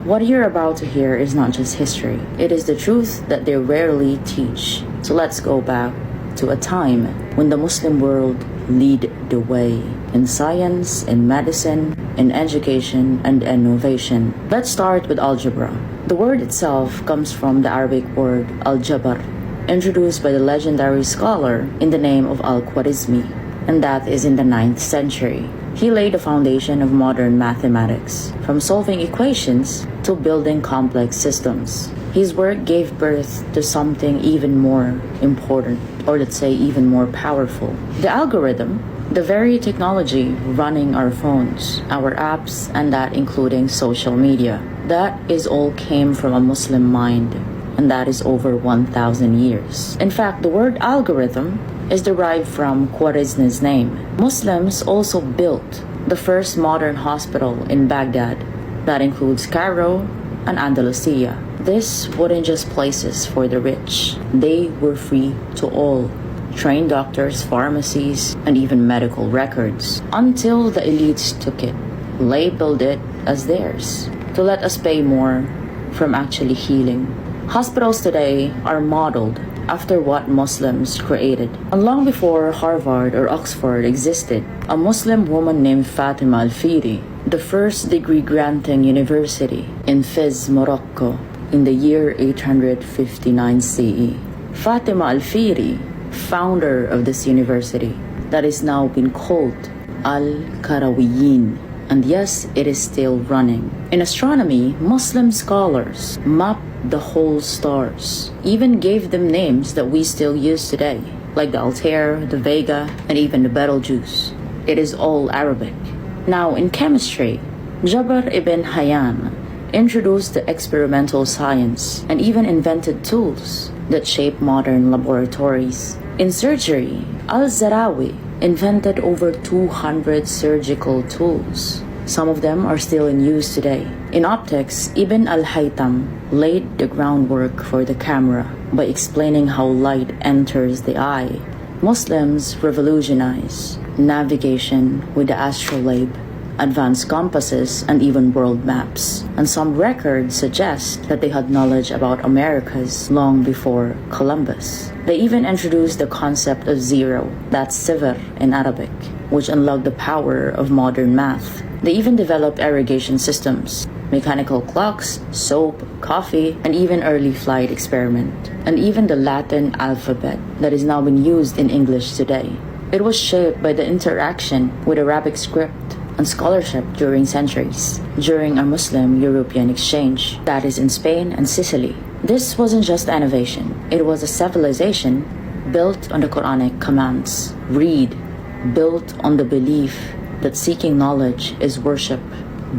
What you're about to hear is not just history, it is the truth that they rarely teach. So let's go back to a time when the Muslim world lead the way in science, in medicine, in education, and innovation. Let's start with algebra. The word itself comes from the Arabic word al-Jabr, introduced by the legendary scholar in the name of al-Khwarizmi, and that is in the 9th century. He laid the foundation of modern mathematics, from solving equations to building complex systems. His work gave birth to something even more important, or let's say even more powerful. The algorithm, the very technology running our phones, our apps, and that including social media. That is all came from a Muslim mind, and that is over 1,000 years. In fact, the word algorithm is derived from Khwarizmi's name. Muslims also built the first modern hospital in Baghdad. That includes Cairo and Andalusia. This wasn't just places for the rich. They were free to all. Trained doctors, pharmacies, and even medical records, until the elites took it, labeled it as theirs, to let us pay more from actually healing. Hospitals today are modeled after what Muslims created. And long before Harvard or Oxford existed, a Muslim woman named Fatima Al-Firi, the first degree-granting university in Fez, Morocco, in the year 859 CE. Fatima Al-Firi, founder of this university, that is now been called Al-Karawiyin, and yes, it is still running. In astronomy, Muslim scholars mapped the whole stars, even gave them names that we still use today, like the Altair, the Vega, and even the Betelgeuse. It is all Arabic. Now, in chemistry, Jabr ibn Hayyan introduced the experimental science and even invented tools that shape modern laboratories. In surgery, Al-Zarawi invented over 200 surgical tools. Some of them are still in use today. In optics, Ibn al-Haytham laid the groundwork for the camera by explaining how light enters the eye. Muslims revolutionized navigation with the astrolabe, advanced compasses, and even world maps. And some records suggest that they had knowledge about Americas long before Columbus. They even introduced the concept of zero, that's sifr in Arabic, which unlocked the power of modern math. They even developed irrigation systems, mechanical clocks, soap, coffee, and even early flight experiment, and even the Latin alphabet that is now being used in English today. It was shaped by the interaction with Arabic script and scholarship during centuries, during a Muslim-European exchange, that is in Spain and Sicily. This wasn't just innovation, it was a civilization built on the Quranic commands. Read, built on the belief that seeking knowledge is worship,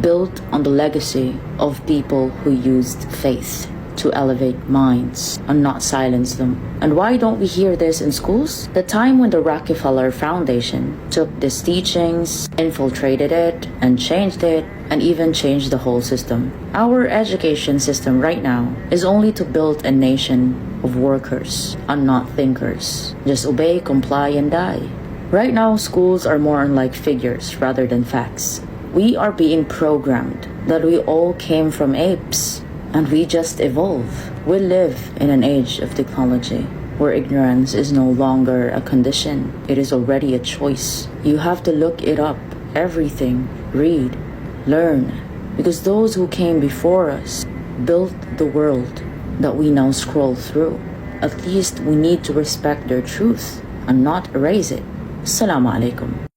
built on the legacy of people who used faith to elevate minds and not silence them. And why don't we hear this in schools? The time when the Rockefeller Foundation took these teachings, infiltrated it, and changed it, and even changed the whole system. Our education system right now is only to build a nation of workers and not thinkers. Just obey, comply, and die. Right now, schools are more unlike figures rather than facts. We are being programmed that we all came from apes and we just evolve. We live in an age of technology where ignorance is no longer a condition, it is already a choice. You have to look it up, everything, read, learn, because those who came before us built the world that we now scroll through. At least we need to respect their truth and not erase it. Assalamu alaikum.